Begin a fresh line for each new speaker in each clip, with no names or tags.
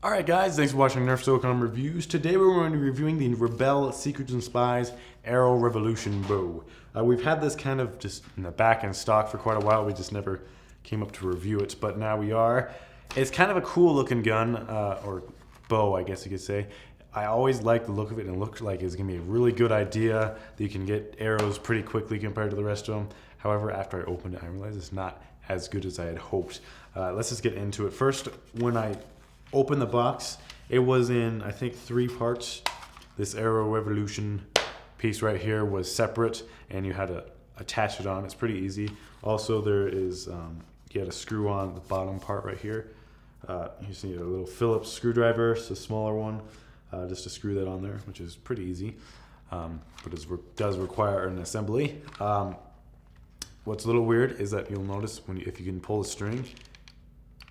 Alright guys, thanks for watching Nerf Socom Reviews. Today we're going to be reviewing the Rebelle Secrets and Spies Arrow Revolution Bow. We've had this kind of just in the back in stock for quite a while. We just never came up to review it, but now we are. It's kind of a cool looking gun, or bow I guess you could say. I always like the look of it, and it looks like it's going to be a really good idea that you can get arrows pretty quickly compared to the rest of them. However, after I opened it, I realized it's not as good as I had hoped. Let's just get into it. First, when I opened the box, it was in, I think, 3 parts. This Arrow Revolution piece right here was separate, and you had to attach it on. It's pretty easy. Also, there is, you had to screw on the bottom part right here. You just need a little Phillips screwdriver, it's a smaller one, just to screw that on there, which is pretty easy, but it does require an assembly. What's a little weird is that you'll notice if you can pull the string,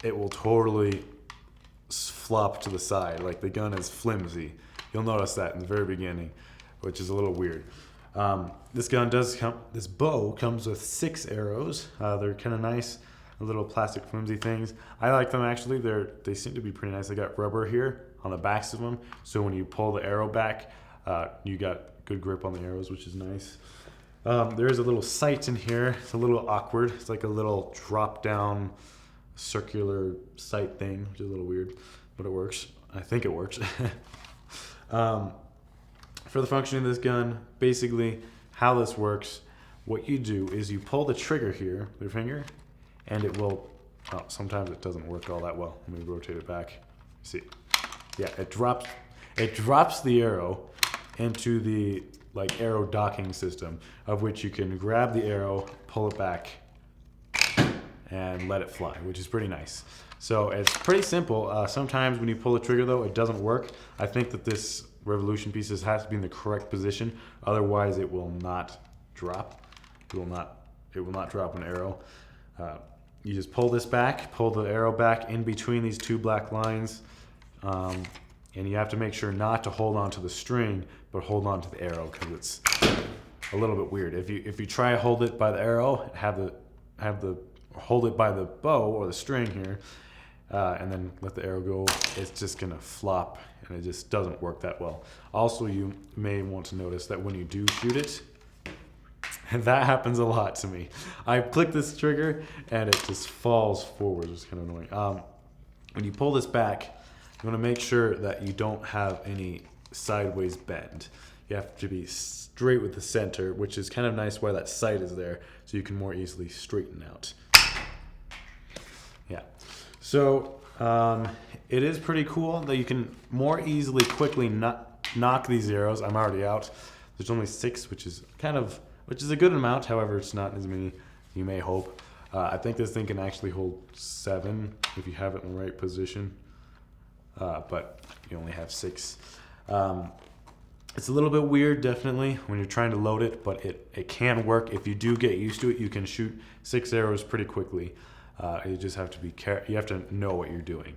it will totally flop to the side, like the gun is flimsy. You'll notice that in the very beginning, which is a little weird. This bow comes with 6 arrows. They're kind of nice, little plastic flimsy things. I like them actually. They seem to be pretty nice. They got rubber here on the backs of them, so when you pull the arrow back, you got good grip on the arrows, which is nice. There is a little sight in here. It's a little awkward. It's like a little drop down circular sight thing, which is a little weird, but it works. I think it works. For the function of this gun, basically how this works, what you do is you pull the trigger here with your finger, and it will, sometimes it doesn't work all that well. Let me rotate it back. See, yeah, it drops the arrow into the arrow docking system, of which you can grab the arrow, pull it back, and let it fly, which is pretty nice. So it's pretty simple. Sometimes when you pull the trigger though, it doesn't work. I think that this Revolution piece has to be in the correct position, otherwise it will not drop. It will not drop an arrow. You just pull this back, pull the arrow back in between these 2 black lines, and you have to make sure not to hold on to the string, but hold on to the arrow, because it's a little bit weird. If you try to hold it by the arrow, hold it by the bow or the string here, and then let the arrow go, it's just gonna flop, and it just doesn't work that well. Also, you may want to notice that when you do shoot it, and that happens a lot to me. I click this trigger and it just falls forward, which is kind of annoying. When you pull this back, you wanna make sure that you don't have any sideways bend. You have to be straight with the center, which is kind of nice why that sight is there, so you can more easily straighten out. Yeah, so it is pretty cool that you can more easily, quickly knock these arrows. I'm already out. There's only 6, which is a good amount. However, it's not as many you may hope. I think this thing can actually hold 7 if you have it in the right position, but you only have 6. It's a little bit weird, definitely, when you're trying to load it, but it can work. If you do get used to it, you can shoot 6 arrows pretty quickly. You just have to be you have to know what you're doing.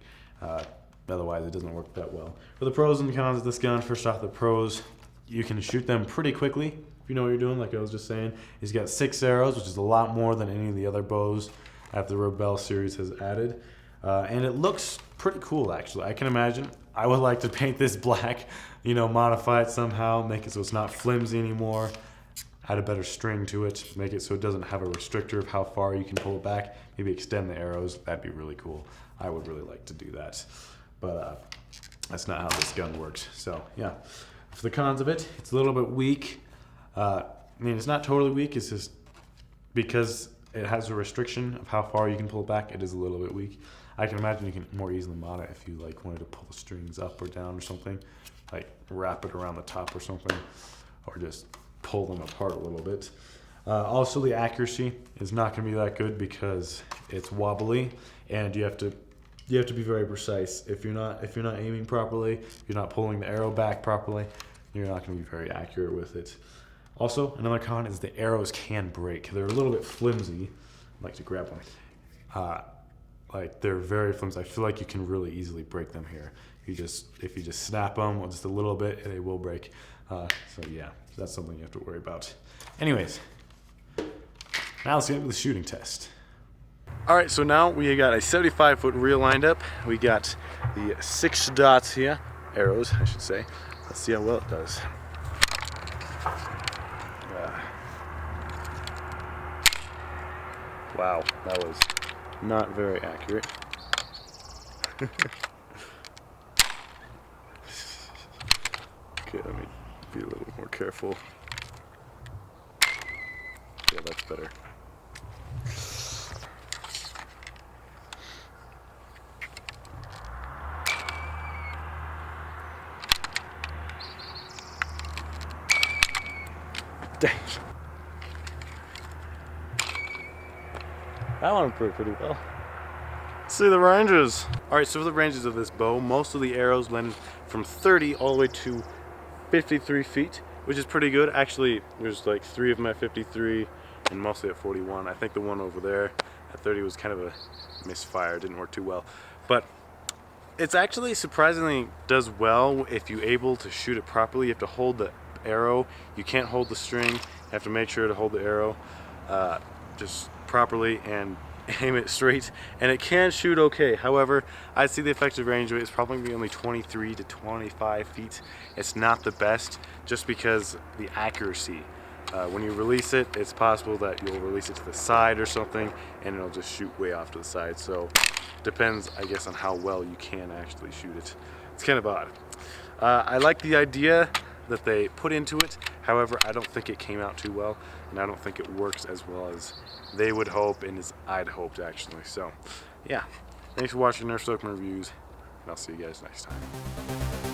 Otherwise, it doesn't work that well. For the pros and cons of this gun, first off, the pros, you can shoot them pretty quickly if you know what you're doing. Like I was just saying, he's got 6 arrows, which is a lot more than any of the other bows that the Rebelle series has added. And it looks pretty cool, actually. I can imagine. I would like to paint this black, modify it somehow, make it so it's not flimsy anymore, add a better string to it, make it so it doesn't have a restrictor of how far you can pull it back, maybe extend the arrows. That'd be really cool. I would really like to do that, but that's not how this gun works. So yeah, for the cons of it, it's a little bit weak. It's not totally weak, it's just because it has a restriction of how far you can pull it back, it is a little bit weak. I can imagine you can more easily mod it if you wanted to pull the strings up or down or something, like wrap it around the top or something, or just pull them apart a little bit. Also, the accuracy is not going to be that good because it's wobbly, and you have to be very precise. If you're not aiming properly, if you're not pulling the arrow back properly, you're not going to be very accurate with it. Also, another con is the arrows can break. They're a little bit flimsy. I'd like to grab one. They're very flimsy. I feel like you can really easily break them here. If you just snap them just a little bit, they will break. So yeah, that's something you have to worry about. Anyways, now let's get into the shooting test. All right, so now we got a 75-foot reel lined up. We got the 6 dots here, arrows, I should say. Let's see how well it does. Wow, that was not very accurate. Okay, let me be a little more careful. Yeah, that's better. Dang. That one improved pretty well. Let's see the ranges. All right, so for the ranges of this bow, most of the arrows landed from 30 all the way to 53 feet, which is pretty good. Actually, there's like 3 of them at 53 and mostly at 41. I think the one over there at 30 was kind of a misfire, didn't work too well. But it's actually surprisingly does well if you're able to shoot it properly. You have to hold the arrow. You can't hold the string. You have to make sure to hold the arrow just properly and aim it straight, and it can shoot okay. However, I'd say the effective range of it is probably going to be only 23 to 25 feet. It's not the best just because the accuracy. When you release it, it's possible that you'll release it to the side or something and it'll just shoot way off to the side. So depends, I guess, on how well you can actually shoot it. It's kind of odd. I like the idea that they put into it. However, I don't think it came out too well, and I don't think it works as well as they would hope and as I'd hoped, actually. So, yeah. Thanks for watching Nerf Socom Reviews, and I'll see you guys next time.